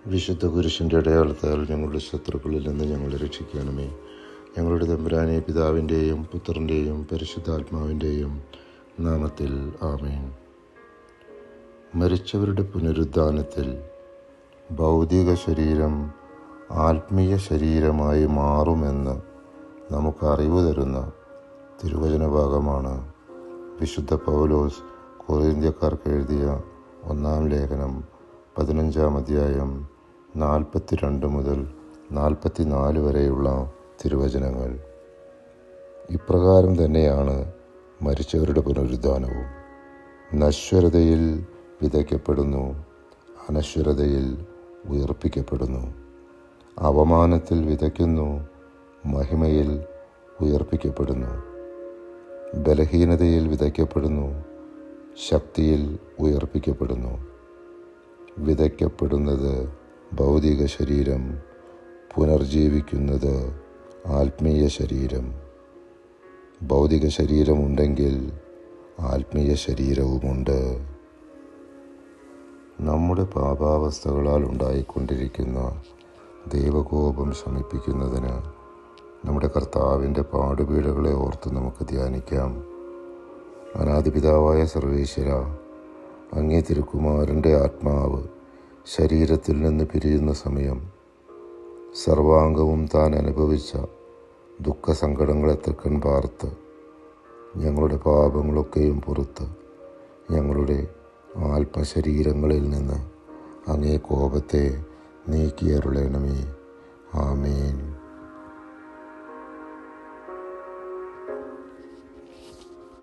വിശുദ്ധ കുരിശിൻ്റെ അടയാളത്താൽ ഞങ്ങളുടെ ശത്രുക്കളിൽ നിന്ന് ഞങ്ങളെ രക്ഷിക്കണമേ. ഞങ്ങളുടെ തമ്പുരാനെ, പിതാവിൻ്റെയും പുത്രൻ്റെയും പരിശുദ്ധാത്മാവിൻ്റെയും നാമത്തിൽ ആമേൻ. മരിച്ചവരുടെ പുനരുദ്ധാനത്തിൽ ഭൗതിക ശരീരം ആത്മീയ ശരീരമായി മാറുമെന്ന് നമുക്ക് അറിവ് തരുന്ന തിരുവചന ഭാഗമാണ് വിശുദ്ധ പൗലോസ് കൊറിന്ത്യക്കാർക്ക് എഴുതിയ 1-ാം ലേഖനം 15-ാം അധ്യായം 42 മുതൽ 44 വരെയുള്ള തിരുവചനങ്ങൾ. ഇപ്രകാരം തന്നെയാണ് മരിച്ചവരുടെ പുനരുദ്ധാനവും. നശ്വരതയിൽ വിതയ്ക്കപ്പെടുന്നു, അനശ്വരതയിൽ ഉയർപ്പിക്കപ്പെടുന്നു. അവമാനത്തിൽ വിതയ്ക്കുന്നു, മഹിമയിൽ ഉയർപ്പിക്കപ്പെടുന്നു. ബലഹീനതയിൽ വിതയ്ക്കപ്പെടുന്നു, ശക്തിയിൽ ഉയർപ്പിക്കപ്പെടുന്നു. വിതയ്ക്കപ്പെടുന്നത് ഭൗതിക ശരീരം, പുനർജീവിക്കുന്നത് ആത്മീയ ശരീരം. ഭൗതിക ശരീരമുണ്ടെങ്കിൽ ആത്മീയ ശരീരവുമുണ്ട്. നമ്മുടെ പാപാവസ്ഥകളാൽ ഉണ്ടായിക്കൊണ്ടിരിക്കുന്ന ദൈവകോപം ശമിപ്പിക്കുന്നതിന് നമ്മുടെ കർത്താവിൻ്റെ പാടുപീടുകളെ ഓർത്ത് നമുക്ക് ധ്യാനിക്കാം. അനാദിപിതാവായ സർവേശ്വര, അങ്ങേ തിരുക്കുമാരൻ്റെ ആത്മാവ് ശരീരത്തിൽ നിന്ന് പിരിയുന്ന സമയം സർവാംഗവും താൻ അനുഭവിച്ച ദുഃഖസങ്കടങ്ങളെ തൃക്കൺ പാർത്ത് ഞങ്ങളുടെ പാപങ്ങളൊക്കെയും പുറത്ത് ഞങ്ങളുടെ ആത്മശരീരങ്ങളിൽ നിന്ന് അങ്ങേ കോപത്തെ നീക്കിയരുളണമേ. ആമേൻ.